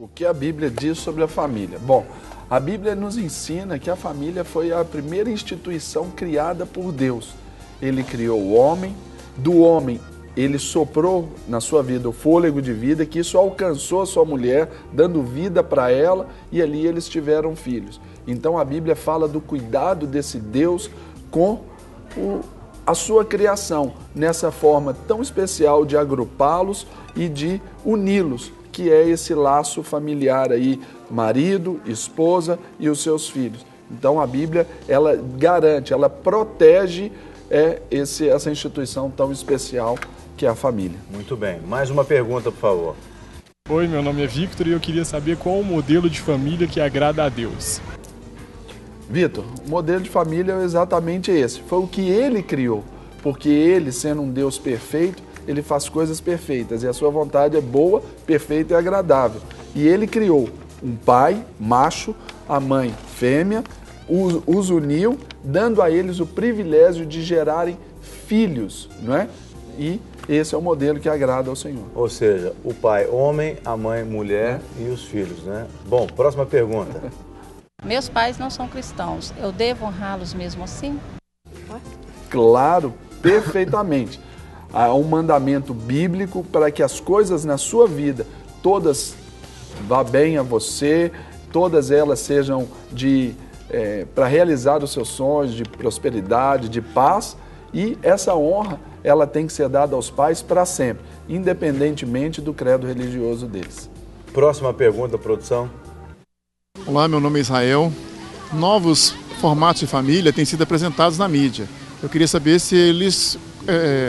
O que a Bíblia diz sobre a família? Bom, a Bíblia nos ensina que a família foi a primeira instituição criada por Deus. Ele criou o homem, do homem ele soprou na sua vida o fôlego de vida, que isso alcançou a sua mulher, dando vida para ela, e ali eles tiveram filhos. Então a Bíblia fala do cuidado desse Deus com a sua criação, nessa forma tão especial de agrupá-los e de uni-los, que é esse laço familiar aí, marido, esposa e os seus filhos. Então a Bíblia, ela garante, ela protege essa instituição tão especial que é a família. Muito bem. Mais uma pergunta, por favor. Oi, meu nome é Victor e eu queria saber qual o modelo de família que agrada a Deus. Vitor, o modelo de família é exatamente esse. Foi o que ele criou, porque ele, sendo um Deus perfeito, ele faz coisas perfeitas e a sua vontade é boa, perfeita e agradável. E ele criou um pai, macho, a mãe, fêmea, os uniu, dando a eles o privilégio de gerarem filhos, não é? E esse é o modelo que agrada ao Senhor. Ou seja, o pai homem, a mãe mulher e os filhos, né? Bom, próxima pergunta. Meus pais não são cristãos, eu devo honrá-los mesmo assim? Claro, perfeitamente. Há um mandamento bíblico para que as coisas na sua vida, todas vá bem a você, todas elas sejam para realizar os seus sonhos de prosperidade, de paz, e essa honra ela tem que ser dada aos pais para sempre, independentemente do credo religioso deles. Próxima pergunta, produção. Olá, meu nome é Israel. Novos formatos de família têm sido apresentados na mídia. Eu queria saber se eles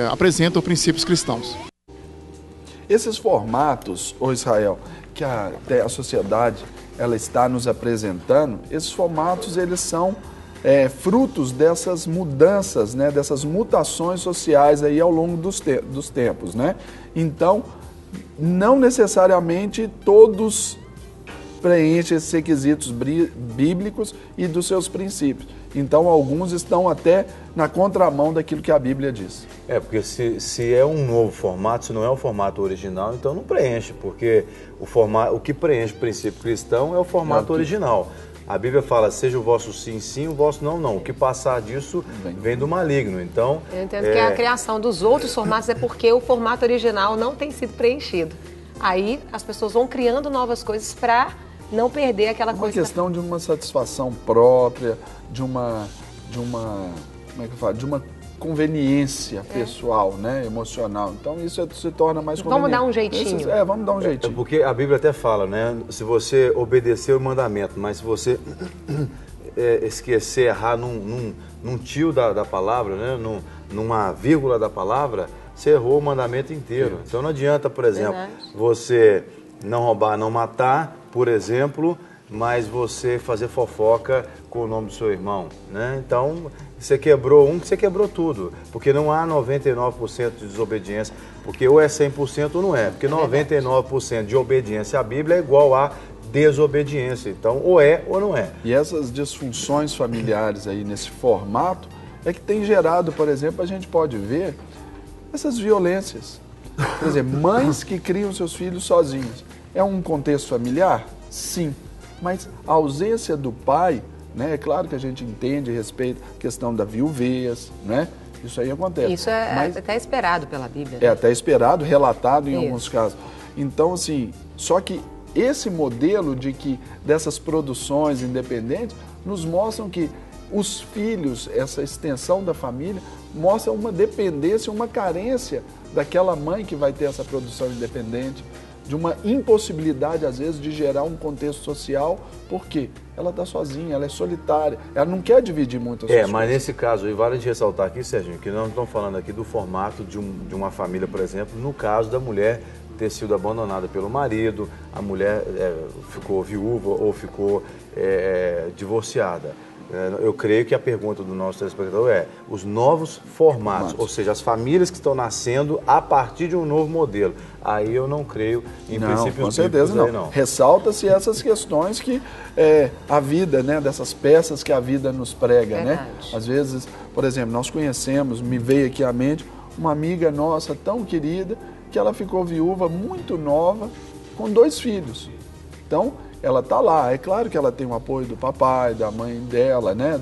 apresentam princípios cristãos. Esses formatos, Israel, que até a sociedade ela está nos apresentando, esses formatos eles são frutos dessas mudanças, né, dessas mutações sociais aí ao longo dos tempos, né? Então, não necessariamente todos preenchem esses requisitos bíblicos e dos seus princípios. Então, alguns estão até na contramão daquilo que a Bíblia diz. Porque se é um novo formato, se não é o formato original, então não preenche, porque o que preenche o princípio cristão é o formato original. A Bíblia fala, seja o vosso sim, sim, o vosso não, não. O que passar disso vem do maligno. Então, eu entendo que a criação dos outros formatos é porque o formato original não tem sido preenchido. Aí as pessoas vão criando novas coisas para não perder aquela coisa. É uma questão de uma satisfação própria, de uma conveniência pessoal, né, emocional. Então isso se torna mais conveniente. Vamos dar um jeitinho. Vamos dar um jeitinho. Porque a Bíblia até fala, né, se você obedecer o mandamento, mas se você esquecer, errar num tio da palavra, né, numa vírgula da palavra, você errou o mandamento inteiro. Então não adianta, por exemplo, você não roubar, não matar, por exemplo, mas você fazer fofoca com o nome do seu irmão, né? Então, você quebrou você quebrou tudo, porque não há 99% de desobediência, porque ou é 100% ou não é, porque 99% de obediência à Bíblia é igual a desobediência, então ou é ou não é. E essas disfunções familiares aí nesse formato é que tem gerado, por exemplo, a gente pode ver essas violências. Por exemplo, mães que criam seus filhos sozinhos. É um contexto familiar? Sim. Mas a ausência do pai, né? É claro que a gente entende e respeita a questão da viuvez, né? Isso aí acontece. Isso é até esperado pela Bíblia. É até esperado, relatado em alguns casos. Então, assim, só que esse modelo dessas produções independentes nos mostram que os filhos, essa extensão da família, mostra uma dependência, uma carência daquela mãe que vai ter essa produção independente, de uma impossibilidade, às vezes, de gerar um contexto social, porque ela está sozinha, ela é solitária, ela não quer dividir muito as suas mas coisas. nesse caso, e vale de ressaltar aqui, Serginho, que nós não estamos falando aqui do formato de uma família, por exemplo, no caso da mulher ter sido abandonada pelo marido, a mulher ficou viúva ou ficou divorciada. Eu creio que a pergunta do nosso telespectador é os novos formatos, ou seja, as famílias que estão nascendo a partir de um novo modelo. Aí eu não creio em princípios com certeza não. Ressalta-se essas questões que a vida, né, dessas peças que a vida nos prega, né? Às vezes, por exemplo, nós conhecemos, me veio aqui à mente, uma amiga nossa tão querida, que ela ficou viúva muito nova, com 2 filhos. Então, ela está lá. É claro que ela tem o apoio do papai, da mãe dela, né?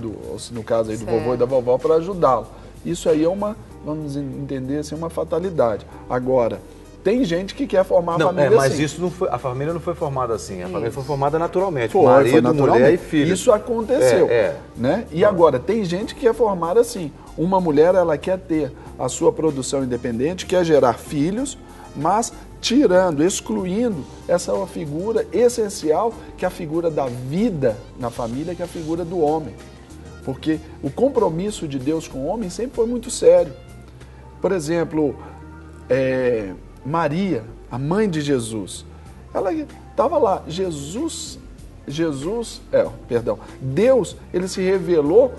No caso aí do vovô e da vovó, para ajudá-la. Isso aí é uma, vamos entender assim, uma fatalidade. Agora, tem gente que quer formar a família mas assim. isso não foi, a família não foi formada assim, a família foi formada naturalmente, foi marido, naturalmente. mulher e filho. Isso aconteceu, né? E agora, tem gente que quer formar assim. Uma mulher, ela quer ter a sua produção independente, quer gerar filhos, mas tirando, excluindo essa figura essencial, que é a figura da vida na família, que é a figura do homem. Porque o compromisso de Deus com o homem sempre foi muito sério. Por exemplo, Maria, a mãe de Jesus, ela estava lá. Deus, ele se revelou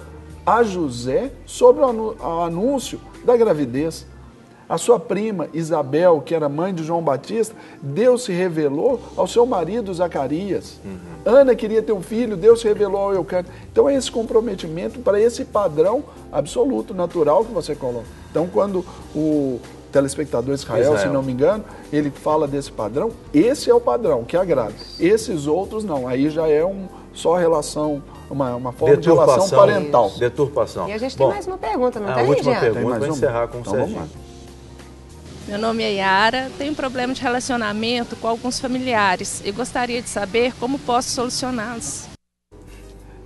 a José sobre o anúncio da gravidez. A sua prima Isabel, que era mãe de João Batista, Deus se revelou ao seu marido Zacarias. Ana queria ter um filho, Deus se revelou ao Eucana. Então é esse comprometimento para esse padrão absoluto, natural que você coloca. Então quando o telespectador Israel, se não me engano, ele fala desse padrão, esse é o padrão que agrada. Esses outros não, aí já é só relação, uma forma de relação parental. Deturpação. E a gente tem mais uma pergunta, não tem, A última Jean? pergunta, para encerrar com o Serginho. Meu nome é Yara, tenho um problema de relacionamento com alguns familiares e gostaria de saber como posso solucioná-los.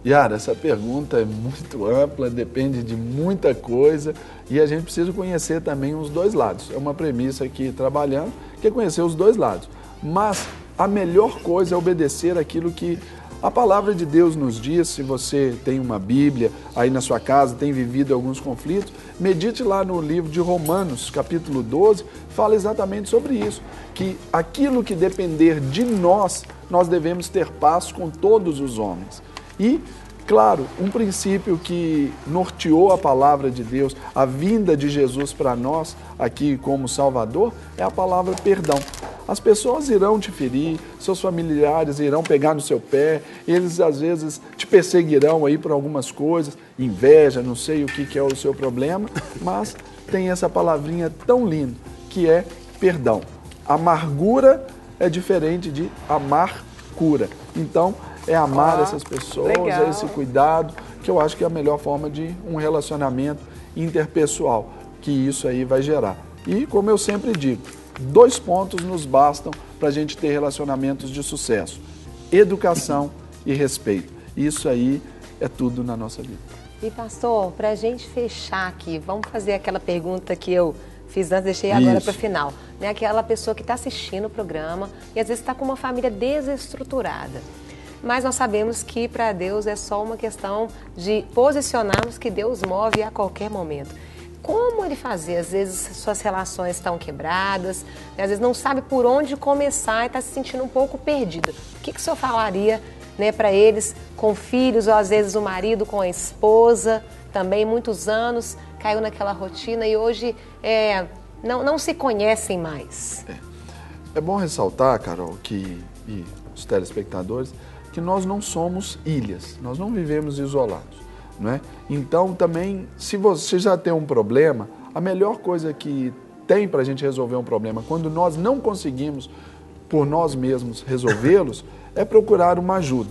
Yara, essa pergunta é muito ampla, depende de muita coisa e a gente precisa conhecer também os dois lados. É uma premissa aqui trabalhando, que é conhecer os dois lados. Mas a melhor coisa é obedecer aquilo que a palavra de Deus nos diz. Se você tem uma Bíblia aí na sua casa, tem vivido alguns conflitos, medite lá no livro de Romanos, capítulo 12, fala exatamente sobre isso, que aquilo que depender de nós, nós devemos ter paz com todos os homens. E, claro, um princípio que norteou a palavra de Deus, a vinda de Jesus para nós aqui como Salvador, é a palavra perdão. As pessoas irão te ferir, seus familiares irão pegar no seu pé, eles às vezes te perseguirão aí por algumas coisas, inveja, não sei o que é o seu problema, mas tem essa palavrinha tão linda que é perdão. Amargura é diferente de amar cura. Então, é amar essas pessoas, é esse cuidado, que eu acho que é a melhor forma de um relacionamento interpessoal, que isso aí vai gerar. E, como eu sempre digo, 2 pontos nos bastam para a gente ter relacionamentos de sucesso: educação e respeito. Isso aí é tudo na nossa vida. E, pastor, para a gente fechar aqui, vamos fazer aquela pergunta que eu fiz antes, deixei agora para o final. Né? Aquela pessoa que está assistindo o programa e às vezes está com uma família desestruturada. Mas nós sabemos que para Deus é só uma questão de posicionarmos que Deus move a qualquer momento. Como ele fazer? Às vezes suas relações estão quebradas, às vezes não sabe por onde começar e está se sentindo um pouco perdido. O que o senhor falaria, né, para eles com filhos, ou às vezes o marido com a esposa, também muitos anos, caiu naquela rotina e hoje não se conhecem mais? É bom ressaltar, Carol, e os telespectadores, que nós não somos ilhas, nós não vivemos isolados, não é? Então também, se você já tem um problema, a melhor coisa que tem para a gente resolver um problema, quando nós não conseguimos por nós mesmos resolvê-los, é procurar uma ajuda.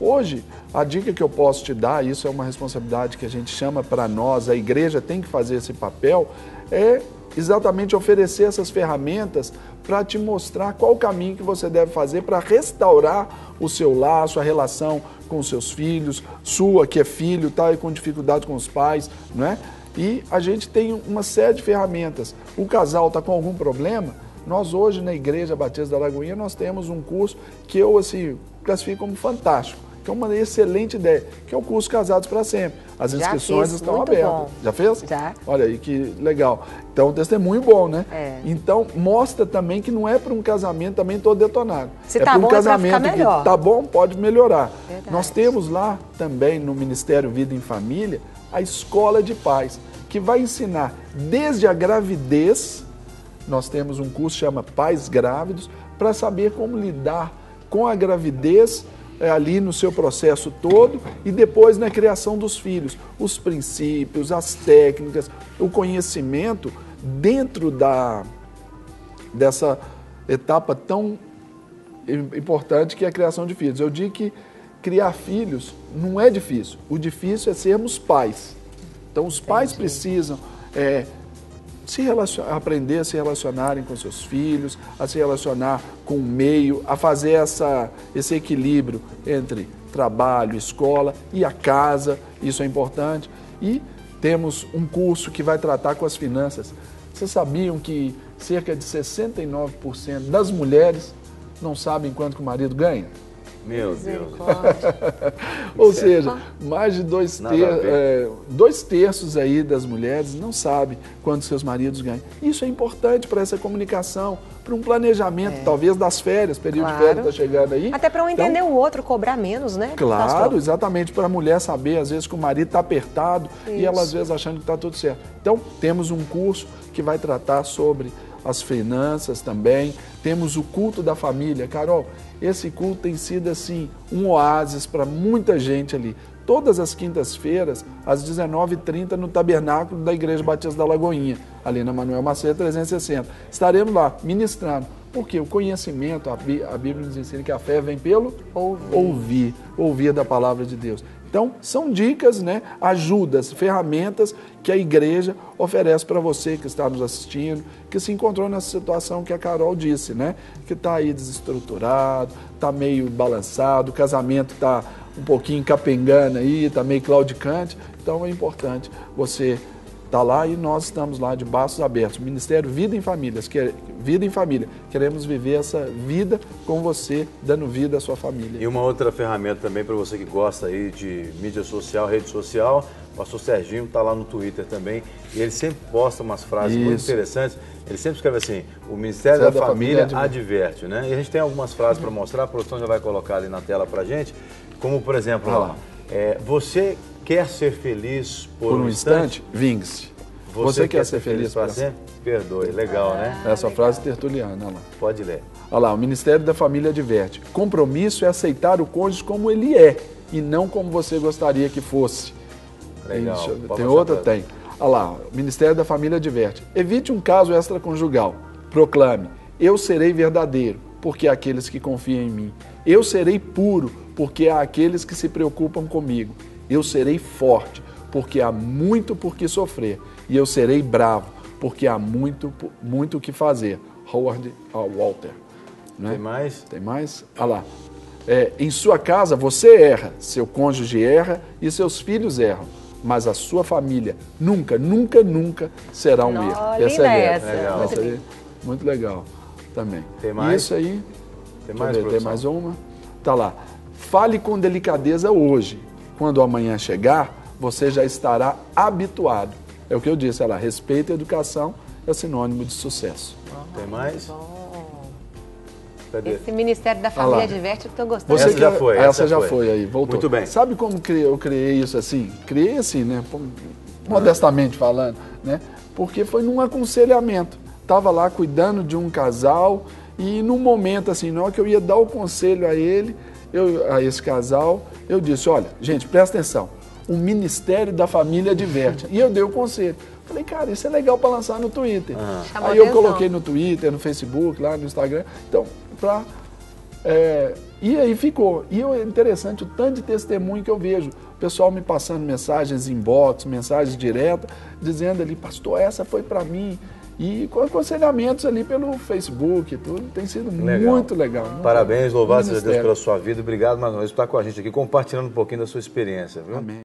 Hoje, a dica que eu posso te dar, isso é uma responsabilidade que a gente chama para nós, a igreja tem que fazer esse papel, é exatamente oferecer essas ferramentas para te mostrar qual o caminho que você deve fazer para restaurar o seu laço, a relação com os seus filhos, sua que é filho, tá, e com dificuldade com os pais, não é? E a gente tem uma série de ferramentas. O casal está com algum problema, nós hoje na Igreja Batista da Lagoinha nós temos um curso que eu assim classifico como fantástico, que é uma excelente ideia, que é o curso Casados para Sempre. As inscrições estão abertas. Bom. Já fez? Já. Olha aí que legal. Então, um testemunho bom, né? É. Então, mostra também que não é para um casamento também todo detonado. Se é tá para um bom, casamento vai ficar melhor. Que tá bom, pode melhorar. Verdade. Nós temos lá também no Ministério Vida em Família a Escola de Pais, que vai ensinar desde a gravidez. Nós temos um curso que chama Pais Grávidos, para saber como lidar com a gravidez ali no seu processo todo e depois na criação dos filhos. Os princípios, as técnicas, o conhecimento dentro dessa etapa tão importante que é a criação de filhos. Eu digo que criar filhos não é difícil. O difícil é sermos pais. Então, os pais precisam aprender a se relacionarem com seus filhos, a se relacionar com o meio, a fazer esse equilíbrio entre trabalho, escola e a casa. Isso é importante. E temos um curso que vai tratar com as finanças. Vocês sabiam que cerca de 69% das mulheres não sabem quanto que o marido ganha? Meu Deus. Ou seja, mais de 2/3 aí das mulheres não sabem quanto seus maridos ganham. Isso é importante para essa comunicação, para um planejamento, talvez das férias, período de férias está chegando aí. Até para um entender o outro, cobrar menos, né? Claro, pastor? Exatamente, para a mulher saber, às vezes, que o marido está apertado e ela, às vezes, achando que está tudo certo. Então, temos um curso que vai tratar sobre as finanças também. Temos o culto da família. Carol, esse culto tem sido, assim, um oásis para muita gente ali. Todas as quintas-feiras, às 19h30, no tabernáculo da Igreja Batista da Lagoinha, ali na Manuel Macedo 360. Estaremos lá ministrando, porque o conhecimento, a Bíblia nos ensina que a fé vem pelo ouvir da palavra de Deus. Então, são dicas, né, ajudas, ferramentas que a igreja oferece para você que está nos assistindo, que se encontrou nessa situação que a Carol disse, né, que está aí desestruturado, está meio balançado, o casamento está um pouquinho capengando aí, está meio claudicante. Então, é importante você estar lá e nós estamos lá de braços abertos. Ministério Vida em Famílias, Vida em Família. Queremos viver essa vida com você, dando vida à sua família. E uma outra ferramenta também para você que gosta aí de mídia social, rede social, o pastor Serginho está lá no Twitter também e ele sempre posta umas frases muito interessantes. Ele sempre escreve assim, o Ministério da Família adverte, né? E a gente tem algumas frases para mostrar, a produção já vai colocar ali na tela para a gente, como por exemplo, você quer ser feliz por um instante? Vingue-se. Você quer ser feliz para sempre? Perdoe. Legal, né? Essa frase tertuliana, olha lá. Pode ler. Olha lá, o Ministério da Família adverte. Compromisso é aceitar o cônjuge como ele é e não como você gostaria que fosse. Legal. Tem outra? Tem. Olha lá, o Ministério da Família adverte. Evite um caso extraconjugal. Proclame, eu serei verdadeiro, porque há aqueles que confiam em mim. Eu serei puro, porque há aqueles que se preocupam comigo. Eu serei forte, porque há muito por que sofrer. E eu serei bravo, porque há muito o que fazer. Howard Walter. Né? Tem mais? Tem mais? Olha lá. Em sua casa você erra, seu cônjuge erra e seus filhos erram. Mas a sua família nunca será um erro. Essa é legal. Essa aí, muito legal também. Tem mais? Isso aí. Tem mais, tem mais uma? Tá lá. Fale com delicadeza hoje. Quando amanhã chegar, você já estará habituado. É o que eu disse, olha lá, respeito e educação é sinônimo de sucesso. Tem mais? Cadê? Esse Ministério da Família adverte, eu estou gostando. Essa já foi. Essa já foi aí, voltou. Muito bem. Sabe como eu criei isso assim? Criei assim, né? Modestamente falando, né? Porque foi num aconselhamento. Estava lá cuidando de um casal e num momento assim, na hora que eu ia dar o conselho a esse casal, eu disse, olha, gente, presta atenção, o Ministério da Família adverte. E eu dei o conselho. Falei, cara, isso é legal para lançar no Twitter. Aí eu coloquei no Twitter, no Facebook, lá no Instagram. Então, e aí ficou. E é interessante o tanto de testemunho que eu vejo. O pessoal me passando mensagens inbox, mensagens diretas, dizendo ali, pastor, essa foi para mim. E com aconselhamentos ali pelo Facebook e tudo. Tem sido muito legal. Parabéns, louvado seja Deus pela sua vida. Obrigado mais uma vez por estar com a gente aqui, compartilhando um pouquinho da sua experiência. Viu? Amém.